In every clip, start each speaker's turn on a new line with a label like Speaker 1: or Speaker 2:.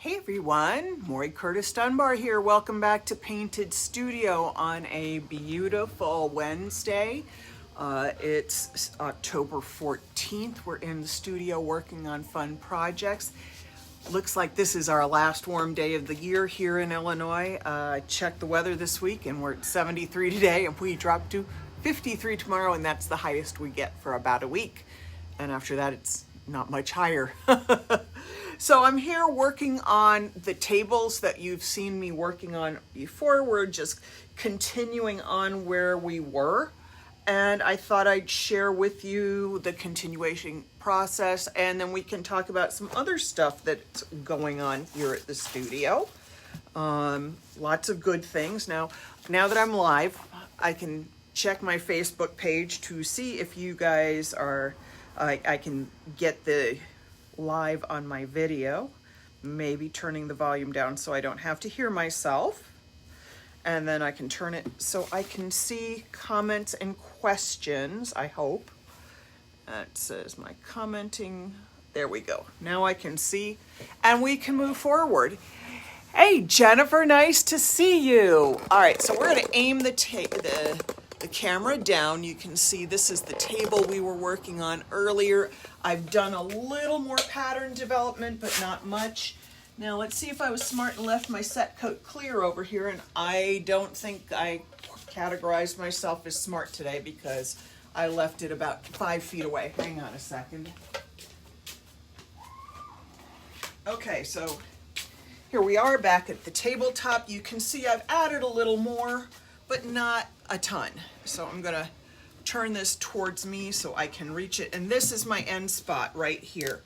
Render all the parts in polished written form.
Speaker 1: Hey everyone, Maury Curtis Dunbar here. Welcome back to Painted Studio on a beautiful Wednesday. It's October 14th. We're in the studio working on fun projects. Looks like this is our last warm day of the year here in Illinois. I checked the weather this week and we're at 73 today, and we drop to 53 tomorrow, and that's the highest we get for about a week. And after that, it's not much higher. So I'm here working on the tables that you've seen me working on before. We're just continuing on where we were. And I thought I'd share with you the continuation process, and then we can talk about some other stuff that's going on here at the studio. Lots of good things. Now that I'm live, I can check my Facebook page to see if you guys are, I can get the live on my video, maybe turning the volume down so I don't have to hear myself, and then I can turn it so I can see comments and questions. I hope that says my commenting. There we go. Now I can see and we can move forward. Hey Jennifer, nice to see you. All right, so we're going to aim the camera down. You can see this is the table we were working on earlier. I've done a little more pattern development, but not much. Now let's see if I was smart and left my set coat clear over here, and I don't think I categorized myself as smart today because I left it about 5 feet away. Hang on a second. Okay, so here we are back at the tabletop. You can see I've added a little more, but not a ton. So I'm gonna turn this towards me so I can reach it. And this is my end spot right here.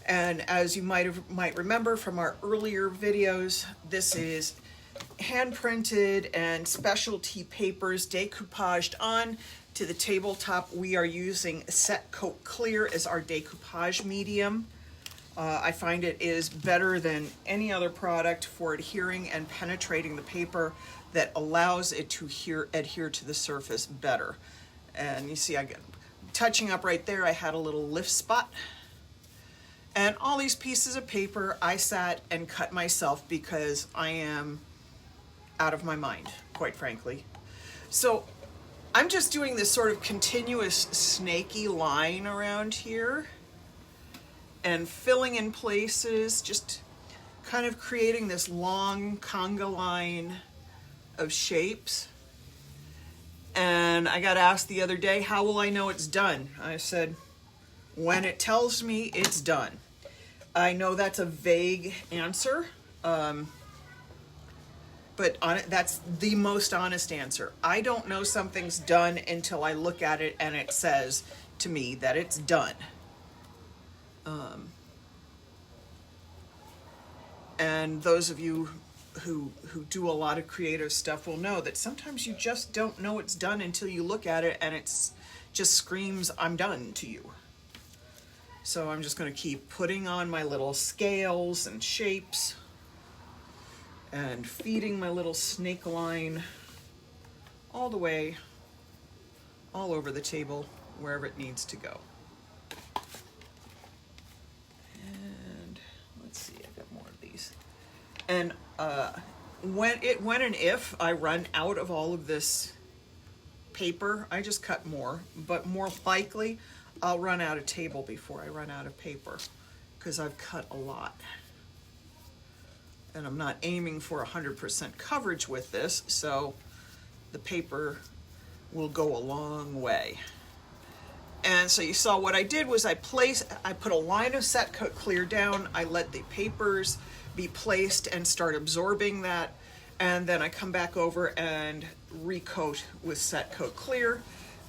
Speaker 1: And as you might remember from our earlier videos, this is hand printed and specialty papers decoupaged on to the tabletop. We are using Set Coat Clear as our decoupage medium. I find it is better than any other product for adhering and penetrating the paper that allows it to adhere to the surface better. And you see I get touching up right there. I had a little lift spot. And all these pieces of paper I sat and cut myself because I am out of my mind, quite frankly. So I'm just doing this sort of continuous snaky line around here and filling in places, just kind of creating this long conga line of shapes. And I got asked the other day, how will I know it's done? I said, when it tells me it's done. I know that's a vague answer, but that's the most honest answer. I don't know something's done until I look at it and it says to me that it's done. And those of you who do a lot of creative stuff will know that sometimes you just don't know it's done until you look at it and it's just screams, I'm done to you. So I'm just going to keep putting on my little scales and shapes and feeding my little snake line all the way, all over the table, wherever it needs to go. And let's see, I've got more of these. And when and if I run out of all of this paper, I just cut more, but more likely I'll run out of table before I run out of paper because I've cut a lot. And I'm not aiming for 100% coverage with this, so the paper will go a long way. And so you saw what I did was I put a line of Set Coat Clear down, I let the papers be placed and start absorbing that, and then I come back over and recoat with Set Coat Clear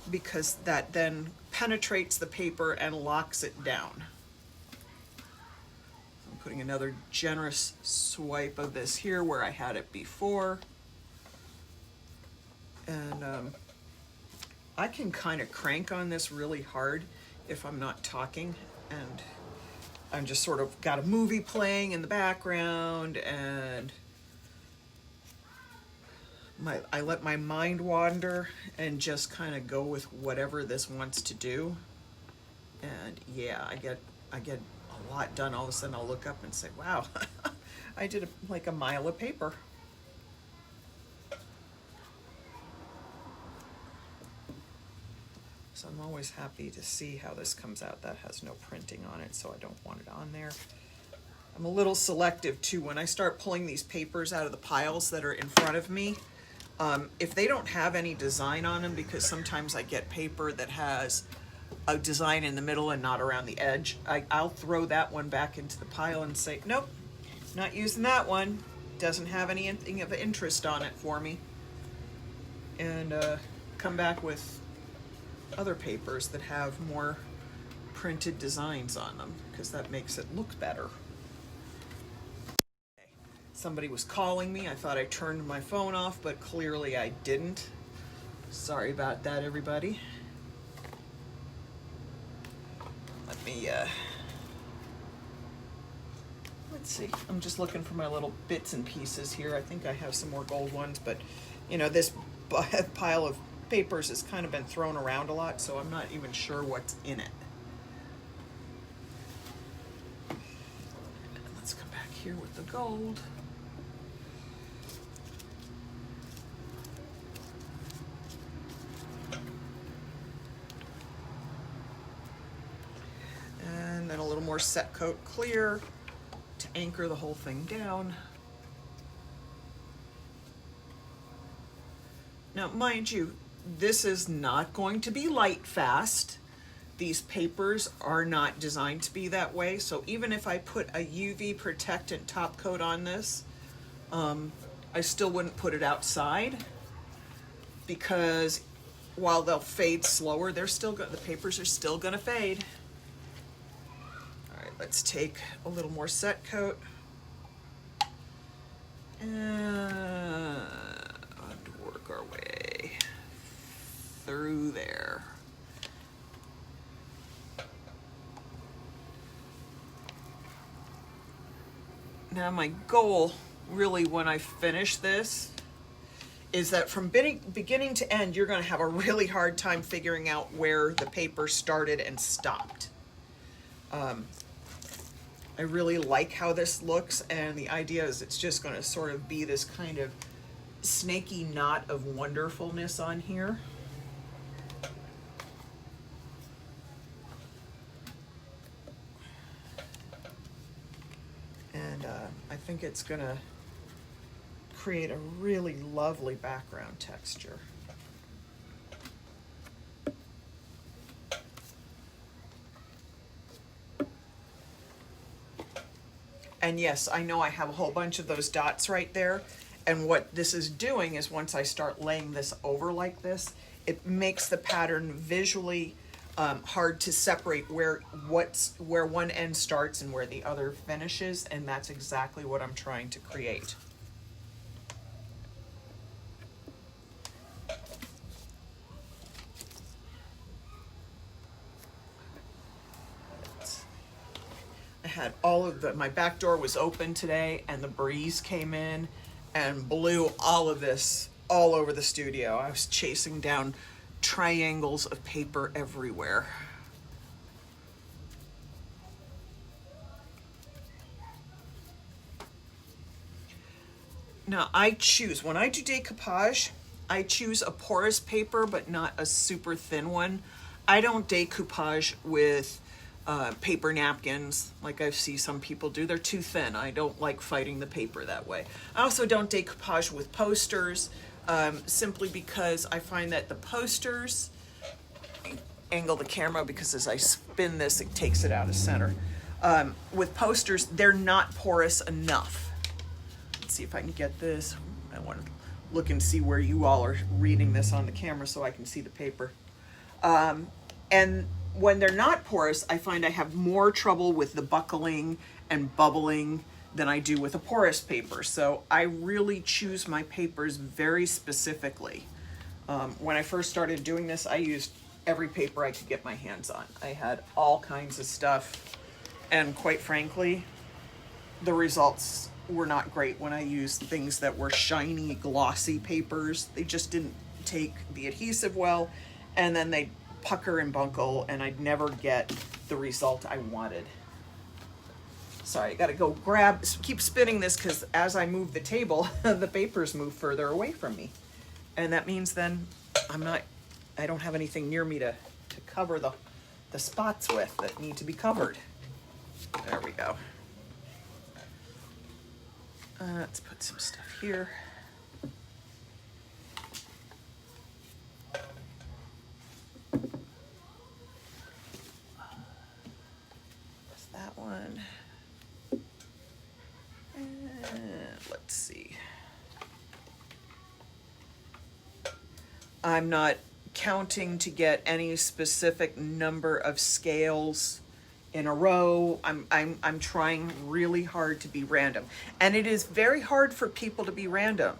Speaker 1: because that then penetrates the paper and locks it down. I'm putting another generous swipe of this here where I had it before. And I can kind of crank on this really hard if I'm not talking, and I'm just sort of got a movie playing in the background, and I let my mind wander and just kind of go with whatever this wants to do. And yeah, I get a lot done. All of a sudden I'll look up and say, wow, I did like a mile of paper. So I'm always happy to see how this comes out. That has no printing on it, so I don't want it on there. I'm a little selective too. When I start pulling these papers out of the piles that are in front of me, if they don't have any design on them, because sometimes I get paper that has a design in the middle and not around the edge, I'll throw that one back into the pile and say, nope, not using that one. Doesn't have anything of interest on it for me. And come back with other papers that have more printed designs on them, because that makes it look better. Somebody was calling me. I thought I turned my phone off, but clearly I didn't. Sorry about that, everybody. Let me, let's see. I'm just looking for my little bits and pieces here. I think I have some more gold ones, but you know, this pile of papers has kind of been thrown around a lot, so I'm not even sure what's in it. And let's come back here with the gold. And then a little more set coat clear to anchor the whole thing down. Now, mind you, this is not going to be light fast. These papers are not designed to be that way. So even if I put a UV protectant top coat on this, I still wouldn't put it outside, because while they'll fade slower, they're still the papers are still going to fade. All right, let's take a little more set coat and work our way through there. Now my goal really when I finish this is that from beginning to end, you're going to have a really hard time figuring out where the paper started and stopped. I really like how this looks, and the idea is it's just going to sort of be this kind of snaky knot of wonderfulness on here. And I think it's going to create a really lovely background texture. And yes, I know I have a whole bunch of those dots right there. And what this is doing is once I start laying this over like this, it makes the pattern visually hard to separate where one end starts and where the other finishes. And that's exactly what I'm trying to create. Had all of my back door was open today, and the breeze came in and blew all of this all over the studio. I was chasing down triangles of paper everywhere. Now I choose, when I do decoupage, I choose a porous paper, but not a super thin one. I don't decoupage with paper napkins like I see some people do. They're too thin. I don't like fighting the paper that way. I also don't decoupage with posters, simply because I find that the posters, angle the camera because as I spin this it takes it out of center. With posters, they're not porous enough. Let's see if I can get this. I want to look and see where you all are reading this on the camera so I can see the paper. And when they're not porous, I find I have more trouble with the buckling and bubbling than I do with a porous paper. So I really choose my papers very specifically. When I first started doing this, I used every paper I could get my hands on. I had all kinds of stuff, and quite frankly, the results were not great when I used things that were shiny, glossy papers. They just didn't take the adhesive well, and then they pucker and buckle, and I'd never get the result I wanted. Sorry, I gotta go grab, keep spinning this because as I move the table, the papers move further away from me. And that means then I don't have anything near me to cover the spots with that need to be covered. There we go. Let's put some stuff here. There's that one. And let's see. I'm not counting to get any specific number of scales in a row. I'm trying really hard to be random. And it is very hard for people to be random.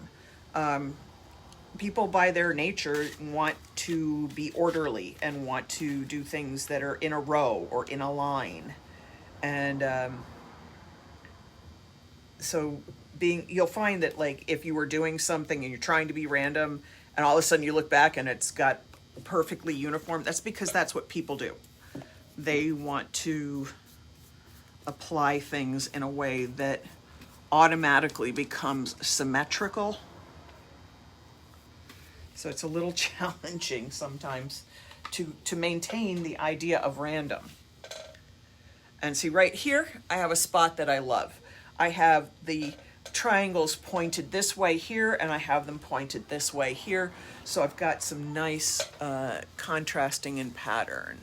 Speaker 1: People by their nature want to be orderly and want to do things that are in a row or in a line. And so you'll find that like if you were doing something and you're trying to be random and all of a sudden you look back and it's got perfectly uniform, that's because that's what people do. They want to apply things in a way that automatically becomes symmetrical. So it's a little challenging sometimes to maintain the idea of random. And see right here, I have a spot that I love. I have the triangles pointed this way here, and I have them pointed this way here. So I've got some nice contrasting in pattern.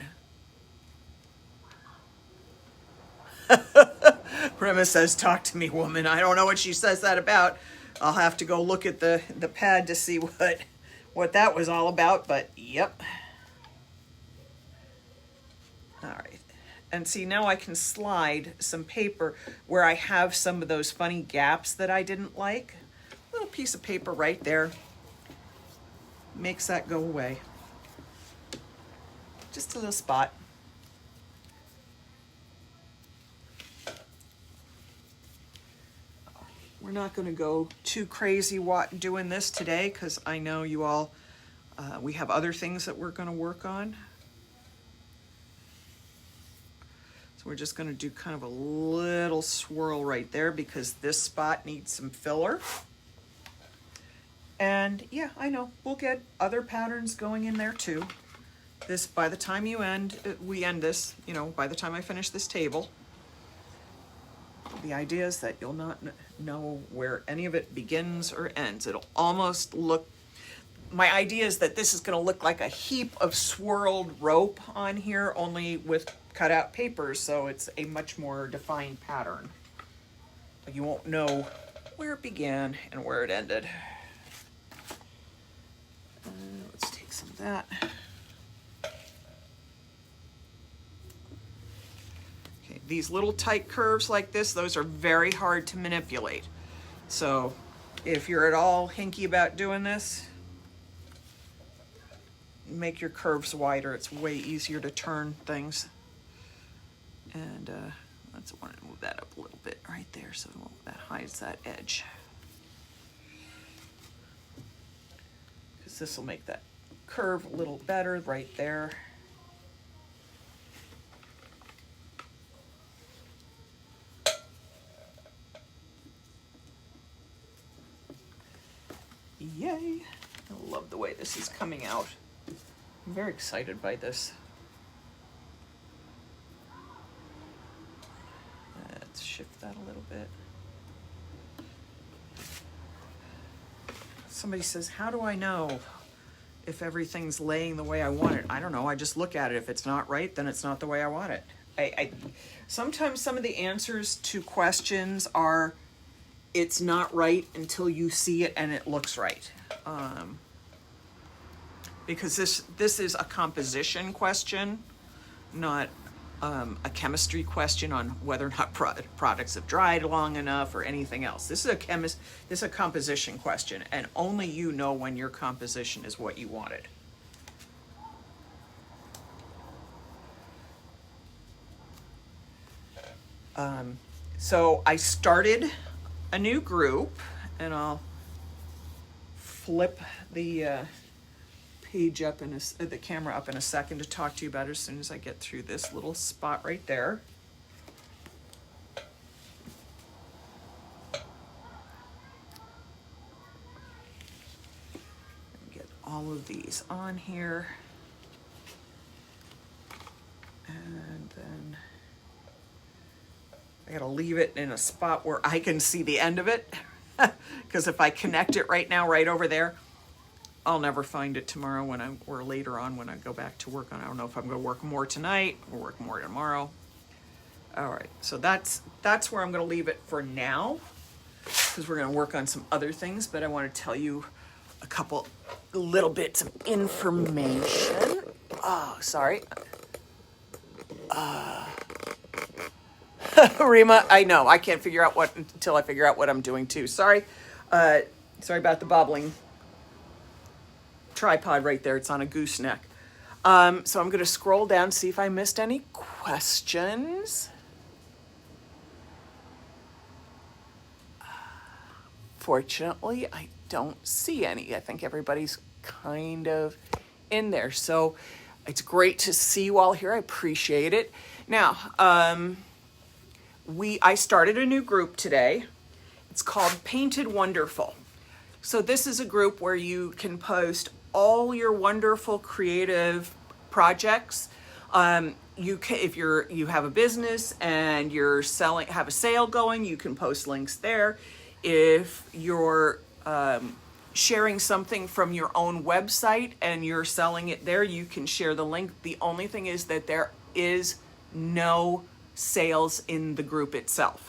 Speaker 1: Rima says, talk to me, woman. I don't know what she says that about. I'll have to go look at the pad to see what that was all about, but yep. All right. And see, now I can slide some paper where I have some of those funny gaps that I didn't like. A little piece of paper right there makes that go away. Just a little spot. We're not going to go too crazy doing this today because I know you all, we have other things that we're going to work on. So we're just going to do kind of a little swirl right there because this spot needs some filler. And yeah, I know, we'll get other patterns going in there too. This, by the time we end this, you know, by the time I finish this table, the idea is that you'll not know where any of it begins or ends. It'll almost look, my idea is that this is going to look like a heap of swirled rope on here, only with cut out papers, so it's a much more defined pattern. But you won't know where it began and where it ended. Let's take some of that. Okay, these little tight curves like this, those are very hard to manipulate. So if you're at all hinky about doing this, make your curves wider. It's way easier to turn things. And let's want to move that up a little bit right there so that hides that edge. Because this will make that curve a little better right there. Yay! I love the way this is coming out. I'm very excited by this. Let's shift that a little bit. Somebody says, how do I know if everything's laying the way I want it? I don't know. I just look at it. If it's not right, then it's not the way I want it. Sometimes some of the answers to questions are, it's not right until you see it and it looks right. Because this is a composition question, not a chemistry question on whether or not products have dried long enough or anything else. This is a composition question, and only you know when your composition is what you wanted. So I started a new group, and I'll flip the page up the camera up in a second to talk to you about it as soon as I get through this little spot right there. all of these on here. And then I gotta leave it in a spot where I can see the end of it. Because if I connect it right now, right over there, I'll never find it tomorrow or later on when I go back to work on it. I don't know if I'm gonna work more tonight or work more tomorrow. All right, so that's where I'm gonna leave it for now, because we're gonna work on some other things, but I wanna tell you a couple little bits of information. Oh, sorry. Rima, I know, I can't figure out what until I figure out what I'm doing too. Sorry. Sorry about the bobbling tripod right there. It's on a gooseneck. So I'm going to scroll down, see if I missed any questions. Fortunately, I don't see any. I think everybody's kind of in there. So it's great to see you all here. I appreciate it. Now, I started a new group today. It's called Painted Wonderful. So this is a group where you can post all your wonderful creative projects. If you have a business and you're have a sale going, you can post links there. If you're sharing something from your own website and you're selling it there, you can share the link. The only thing is that there is no sales in the group itself.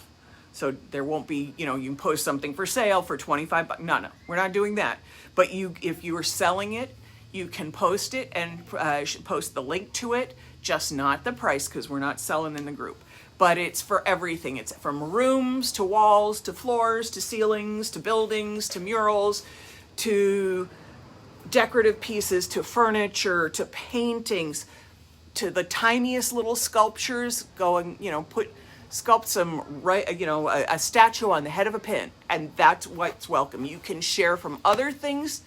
Speaker 1: So there won't be, you can post something for sale for 25 bucks. No, we're not doing that. But if you are selling it, you can post it and post the link to it, just not the price, because we're not selling in the group. But it's for everything. It's from rooms to walls to floors to ceilings to buildings to murals to decorative pieces to furniture to paintings to the tiniest little sculptures. Sculpt some, a statue on the head of a pin, and that's what's welcome. You can share from other things.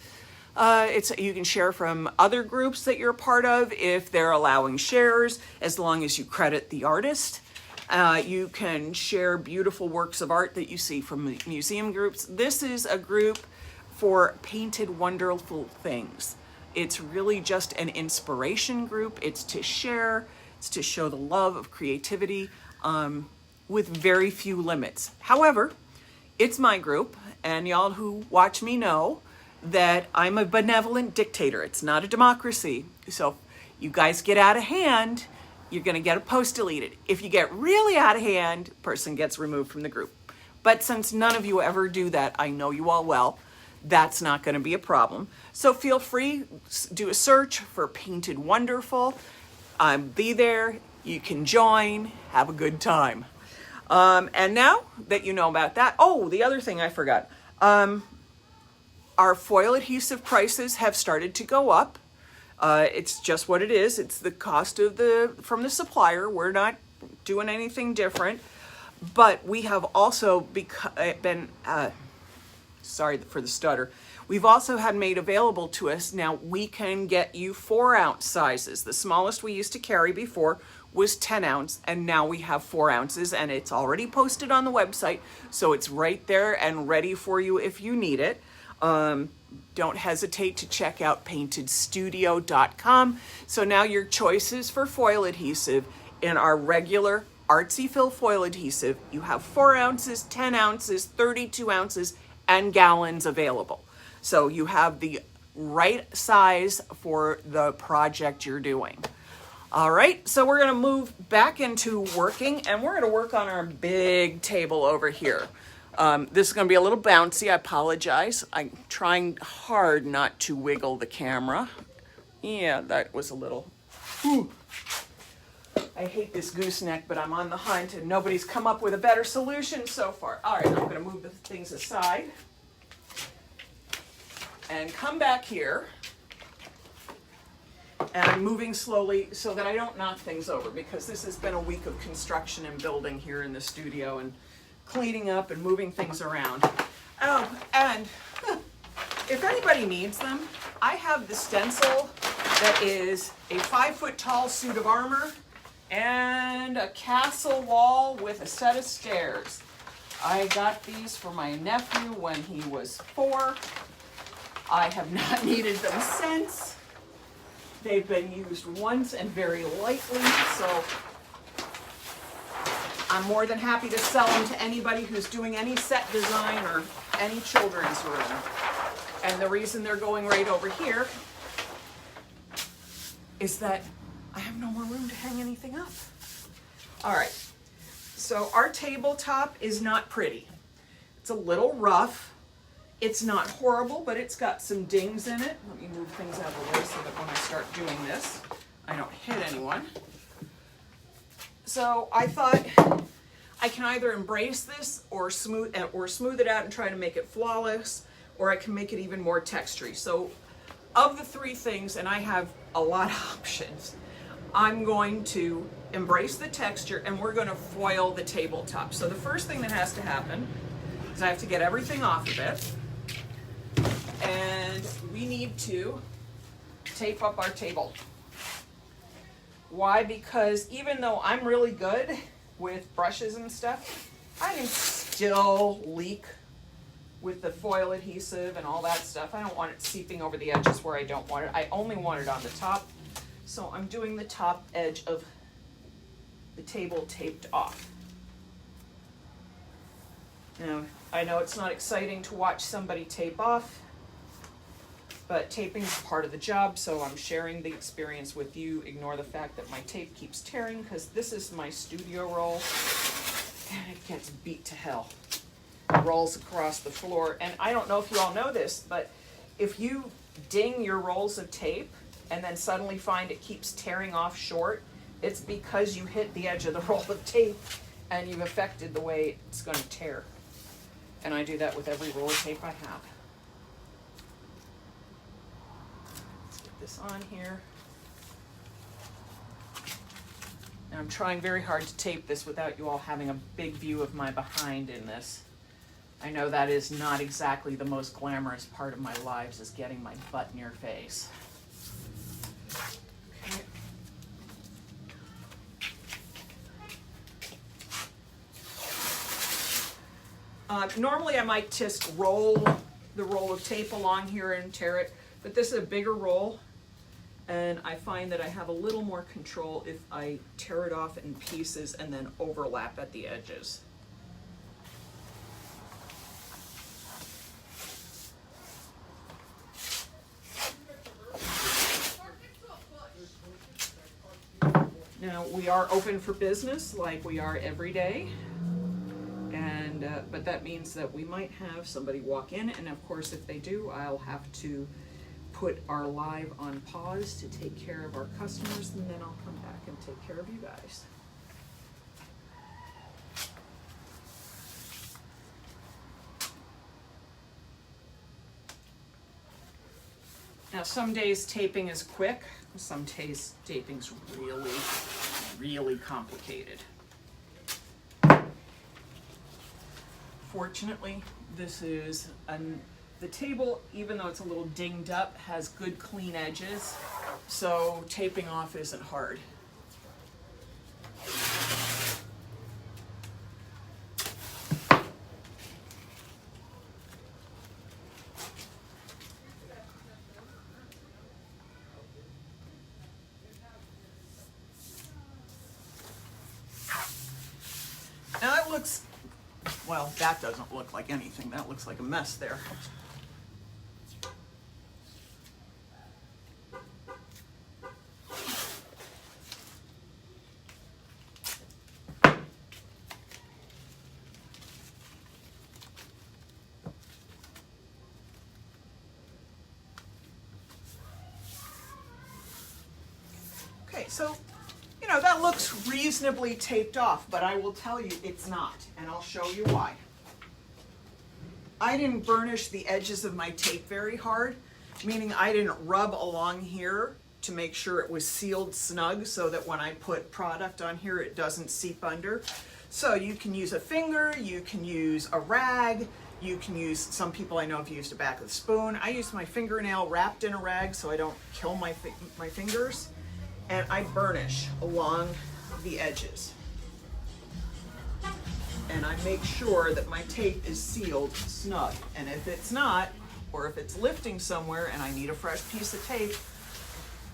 Speaker 1: You can share from other groups that you're a part of if they're allowing shares, as long as you credit the artist. You can share beautiful works of art that you see from museum groups. This is a group for painted wonderful things. It's really just an inspiration group. It's to share. It's to show the love of creativity. With very few limits. However, it's my group, and y'all who watch me know that I'm a benevolent dictator. It's not a democracy. So if you guys get out of hand, you're going to get a post deleted. If you get really out of hand, person gets removed from the group. But since none of you ever do that, I know you all well, that's not going to be a problem. So feel free, do a search for Painted Wonderful. Be there. You can join. Have a good time. And now that you know about that, the other thing I forgot, our foil adhesive prices have started to go up. It's just what it is. It's the cost from the supplier. We're not doing anything different, but we have also been, sorry for the stutter. We've also had made available to us. Now we can get you 4-ounce sizes. The smallest we used to carry before was 10 ounce, and now we have 4 ounces, and it's already posted on the website, so it's right there and ready for you if you need it. Don't hesitate to check out paintedstudio.com. So now your choices for foil adhesive in our regular Artsy Fill foil adhesive, you have 4 ounces, 10 ounces, 32 ounces, and gallons available. So you have the right size for the project you're doing. All right, so we're gonna move back into working, and we're gonna work on our big table over here. This is gonna be a little bouncy, I apologize. I'm trying hard not to wiggle the camera. Yeah, that was a little, I hate this gooseneck, but I'm on the hunt and nobody's come up with a better solution so far. All right, I'm gonna move the things aside and come back here. And I'm moving slowly so that I don't knock things over, because this has been a week of construction and building here in the studio and cleaning up and moving things around. Oh, and if anybody needs them, I have the stencil that is a 5-foot tall suit of armor and a castle wall with a set of stairs. I got these for my nephew when he was 4. I have not needed them since. They've been used once and very lightly, so I'm more than happy to sell them to anybody who's doing any set design or any children's room. And the reason they're going right over here is that I have no more room to hang anything up. All right, so our tabletop is not pretty. It's a little rough. It's not horrible, but it's got some dings in it. Let me move things out of the way so that when I start doing this, I don't hit anyone. So I thought I can either embrace this or smooth it out and try to make it flawless, or I can make it even more textury. So of the three things, and I have a lot of options, I'm going to embrace the texture and we're going to foil the tabletop. So the first thing that has to happen is I have to get everything off of it. And we need to tape up our table. Why? Because even though I'm really good with brushes and stuff, I can still leak with the foil adhesive and all that stuff. I don't want it seeping over the edges where I don't want it. I only want it on the top. So I'm doing the top edge of the table taped off. Now, I know it's not exciting to watch somebody tape off, but taping is part of the job, so I'm sharing the experience with you. Ignore the fact that my tape keeps tearing, because this is my studio roll, and it gets beat to hell. It rolls across the floor, and I don't know if you all know this, but if you ding your rolls of tape and then suddenly find it keeps tearing off short, it's because you hit the edge of the roll of tape and you've affected the way it's going to tear. And I do that with every roll of tape I have. Let's get this on here. And I'm trying very hard to tape this without you all having a big view of my behind in this. I know that is not exactly the most glamorous part of my lives, is getting my butt in your face. Normally I might just roll the roll of tape along here and tear it, but this is a bigger roll, and I find that I have a little more control if I tear it off in pieces and then overlap at the edges. Now, we are open for business like we are every day. But that means that we might have somebody walk in, and of course if they do, I'll have to put our live on pause to take care of our customers, and then I'll come back and take care of you guys. Now, some days taping is quick, some days taping's really, really complicated. Fortunately, this is the table, even though it's a little dinged up, has good clean edges, so taping off isn't hard. Now it looks, well, that doesn't look like anything. That looks like a mess there. Okay, so that looks reasonably taped off, but I will tell you it's not, and I'll show you why. I didn't burnish the edges of my tape very hard, meaning I didn't rub along here to make sure it was sealed snug so that when I put product on here it doesn't seep under. So you can use a finger, you can use a rag, you can use, some people I know have used a back of the spoon. I use my fingernail wrapped in a rag so I don't kill my fingers. And I burnish along the edges. And I make sure that my tape is sealed snug. And if it's not, or if it's lifting somewhere and I need a fresh piece of tape,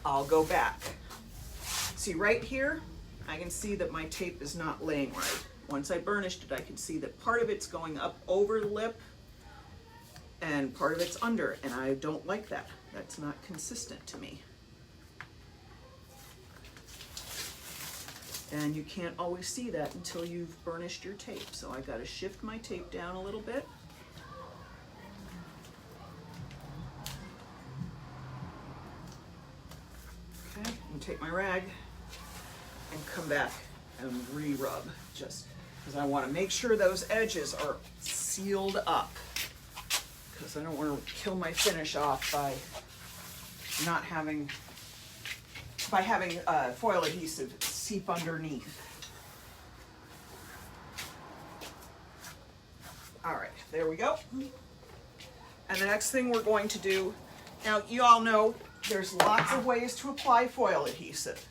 Speaker 1: I'll go back. See right here, I can see that my tape is not laying right. Once I burnished it, I can see that part of it's going up over the lip and part of it's under, and I don't like that. That's not consistent to me. And you can't always see that until you've burnished your tape. So I gotta shift my tape down a little bit. Okay, and take my rag and come back and re-rub, just because I want to make sure those edges are sealed up, because I don't want to kill my finish off by having foil adhesive seep underneath. All right, there we go. And the next thing we're going to do, now you all know there's lots of ways to apply foil adhesive.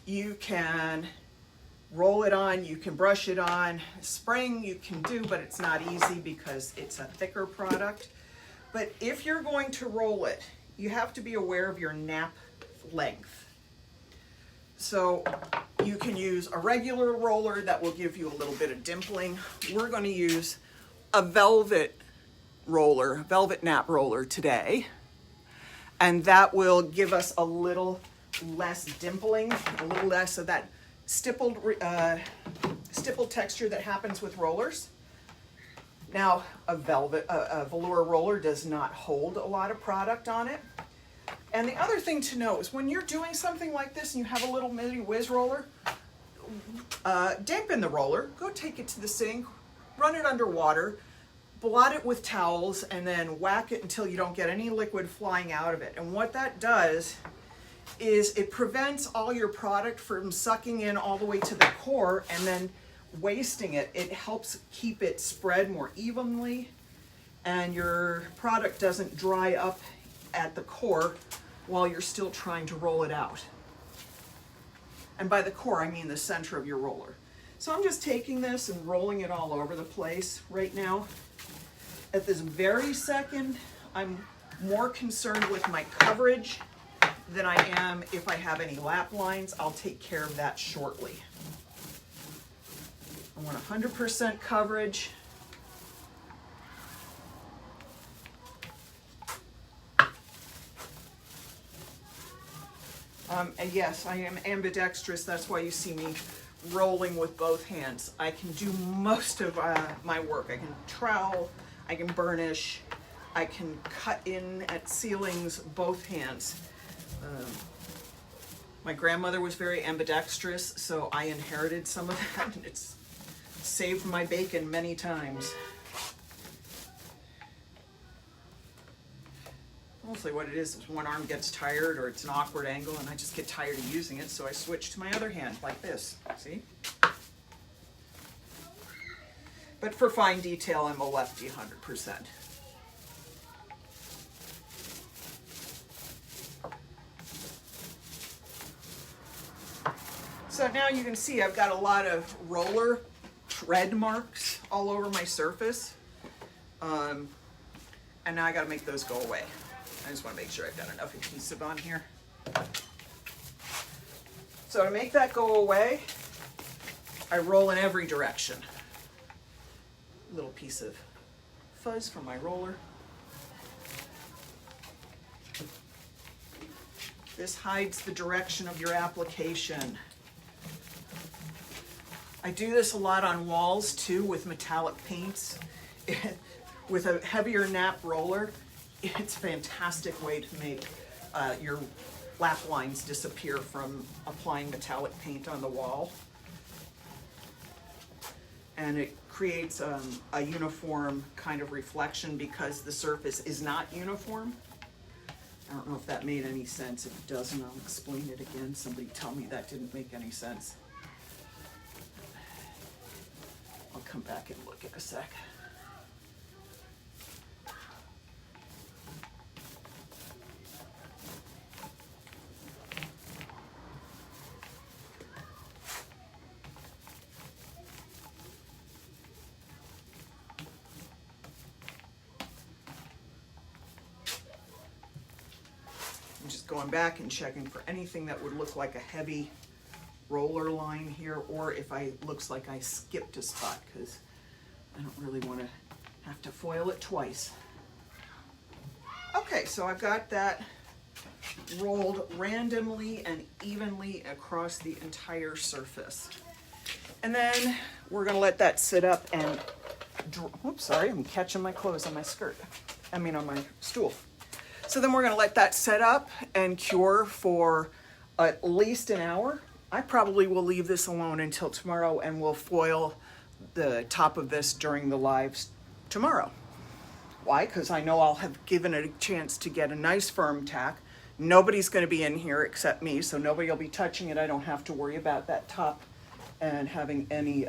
Speaker 1: You can roll it on, you can brush it on, spraying you can do, but it's not easy because it's a thicker product. But if you're going to roll it, you have to be aware of your nap length. So you can use a regular roller that will give you a little bit of dimpling. We're going to use a velvet nap roller today, and that will give us a little less dimpling, a little less of that stippled texture that happens with rollers. Now, a velour roller does not hold a lot of product on it. And the other thing to know is when you're doing something like this and you have a little mini whiz roller, dampen the roller, go take it to the sink, run it under water, blot it with towels, and then whack it until you don't get any liquid flying out of it. And what that does is it prevents all your product from sucking in all the way to the core and then wasting it. It helps keep it spread more evenly, and your product doesn't dry up at the core while you're still trying to roll it out. And by the core, I mean the center of your roller. So I'm just taking this and rolling it all over the place right now. At this very second, I'm more concerned with my coverage than I am if I have any lap lines. I'll take care of that shortly. I want 100% coverage. And yes, I am ambidextrous. That's why you see me rolling with both hands. I can do most of my work. I can trowel, I can burnish, I can cut in at ceilings, both hands. My grandmother was very ambidextrous, so I inherited some of that, and it's saved my bacon many times. Mostly what it is one arm gets tired or it's an awkward angle and I just get tired of using it, so I switch to my other hand like this, see? But for fine detail, I'm a lefty 100%. So now you can see I've got a lot of roller tread marks all over my surface. And now I gotta make those go away. I just wanna make sure I've got enough adhesive on here. So to make that go away, I roll in every direction. A little piece of fuzz from my roller. This hides the direction of your application. I do this a lot on walls too with metallic paints. With a heavier nap roller, it's a fantastic way to make your lap lines disappear from applying metallic paint on the wall. And it creates a uniform kind of reflection because the surface is not uniform. I don't know if that made any sense. If it doesn't, I'll explain it again. Somebody tell me that didn't make any sense. I'll come back and look in a sec. going back and checking for anything that would look like a heavy roller line here, or if looks like I skipped a spot, because I don't really want to have to foil it twice. Okay, so I've got that rolled randomly and evenly across the entire surface. And then we're going to let that sit up and, oops, sorry, I'm catching my clothes on my skirt. On my stool. So then we're going to let that set up and cure for at least an hour. I probably will leave this alone until tomorrow, and we'll foil the top of this during the lives tomorrow. Why? Because I know I'll have given it a chance to get a nice firm tack. Nobody's going to be in here except me, so nobody will be touching it. I don't have to worry about that top and having any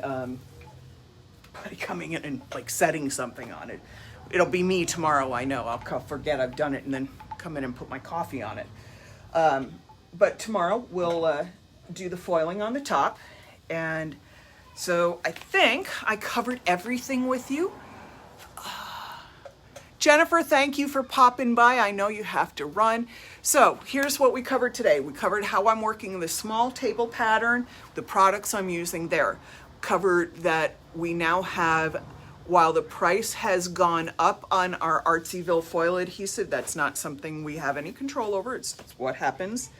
Speaker 1: coming in and like setting something on it. It'll be me tomorrow, I know. I'll forget I've done it and then come in and put my coffee on it. But tomorrow we'll do the foiling on the top. And so I think I covered everything with you. Jennifer, thank you for popping by. I know you have to run. So here's what we covered today. We covered how I'm working the small table pattern, the products I'm using there. Covered that we now have, while the price has gone up on our Artsyville foil adhesive, that's not something we have any control over. It's what happens.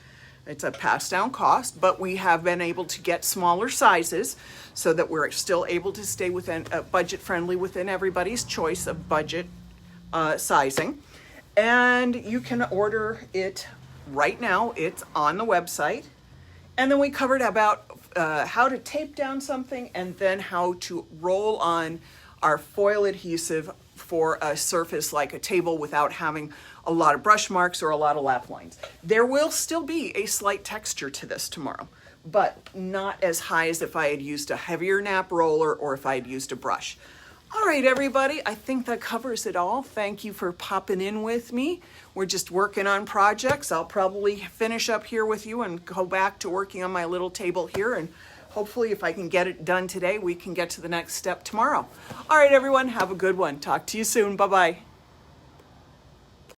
Speaker 1: It's a pass down cost, but we have been able to get smaller sizes so that we're still able to stay within budget friendly within everybody's choice of budget sizing. And you can order it right now. It's on the website. And then we covered about how to tape down something and then how to roll on our foil adhesive for a surface like a table without having a lot of brush marks or a lot of lap lines. There will still be a slight texture to this tomorrow, but not as high as if I had used a heavier nap roller or if I had used a brush. All right, everybody, I think that covers it all. Thank you for popping in with me. We're just working on projects. I'll probably finish up here with you and go back to working on my little table here, and hopefully if I can get it done today, we can get to the next step tomorrow. All right, everyone, have a good one. Talk to you soon. Bye-bye.